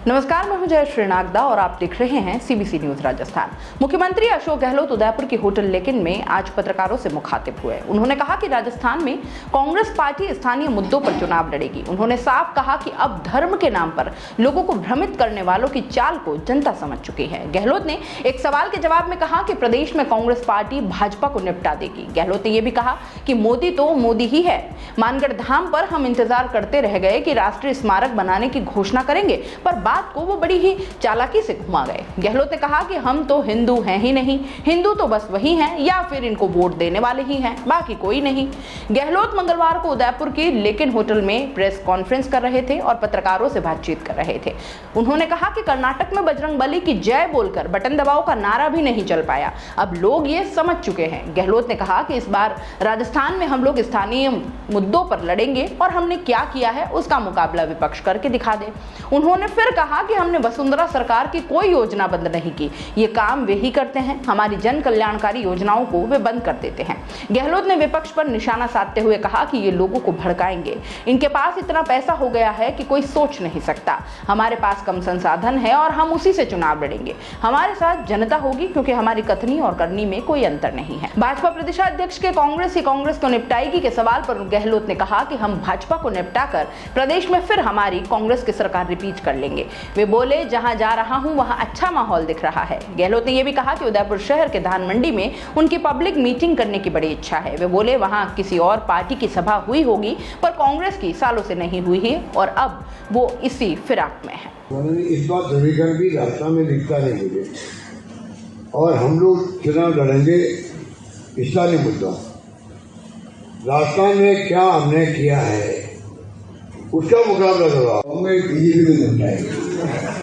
नमस्कार, मैं हूं जय श्रीनागदा और आप देख रहे हैं सीबीसी न्यूज राजस्थान। मुख्यमंत्री अशोक गहलोत उदयपुर के होटल लेकिन में आज पत्रकारों से मुखातिब हुए। उन्होंने कहा कि राजस्थान में कांग्रेस पार्टी स्थानीय मुद्दों पर चुनाव लड़ेगी। उन्होंने साफ कहा कि अब धर्म के नाम पर लोगों को भ्रमित करने वालों की चाल को जनता समझ चुकी है। गहलोत ने एक सवाल के जवाब में कहा कि प्रदेश में कांग्रेस पार्टी भाजपा को निपटा देगी। गहलोत ने यह भी कहा कि मोदी तो मोदी ही है। मानगढ़ धाम पर हम इंतजार करते रह गए कि राष्ट्रीय स्मारक बनाने की घोषणा करेंगे, पर बात को वो बड़ी ही चालाकी से घुमा गए। गहलोत ने कहा कि हम तो हिंदू हैं ही नहीं, हिंदू तो बस वही हैं या फिर इनको वोट देने वाले ही हैं, बाकी कोई नहीं। गहलोत मंगलवार को उदयपुर के लेकिन होटल में प्रेस कॉन्फ्रेंस कर रहे थे और पत्रकारों से बातचीत कर रहे थे। उन्होंने कहा कि कर्नाटक में बजरंगबली की जय बोलकर बटन दबाओ का नारा भी नहीं चल पाया, अब लोग ये समझ चुके हैं। गहलोत ने कहा कि इस बार राजस्थान में हम लोग स्थानीय मुद्दों पर लड़ेंगे और हमने क्या किया है उसका मुकाबला विपक्ष करके दिखा दे। उन्होंने फिर कहा कि हमने वसुंधरा सरकार की कोई योजना बंद नहीं की, ये काम वे ही करते हैं, हमारी जन कल्याणकारी योजनाओं को वे बंद कर देते हैं। गहलोत ने विपक्ष पर निशाना साधते हुए कहा कि ये लोगों को भड़काएंगे, इनके पास इतना पैसा हो गया है कि कोई सोच नहीं सकता। हमारे पास कम संसाधन है और हम उसी से चुनाव लड़ेंगे। हमारे साथ जनता होगी क्योंकि हमारी कथनी और करनी में कोई अंतर नहीं है। भाजपा प्रदेशाध्यक्ष के कांग्रेस ही कांग्रेस को निपटाएगी के सवाल पर गहलोत ने कहा कि हम भाजपा को निपटाकर प्रदेश में फिर हमारी कांग्रेस की सरकार रिपीट कर लेंगे। वे बोले, जहां जा रहा हूं वहां अच्छा माहौल दिख रहा है। गहलोत ने यह भी कहा कि उदयपुर शहर के धान मंडी में उनकी पब्लिक मीटिंग करने की बड़ी इच्छा है। वे बोले, वहां किसी और पार्टी की सभा हुई होगी पर कांग्रेस की सालों से नहीं हुई है और अब वो इसी फिराक में है। इस बार ध्रुवीकरण भी राजस्थान में दिखता नहीं मुझे, और हम लोग चुनाव लड़ेंगे स्थानीय मुद्दों। राजस्थान में क्या हमने किया है उसका मुकाबला करवाओ, बीजेपी को निपटाएंगे।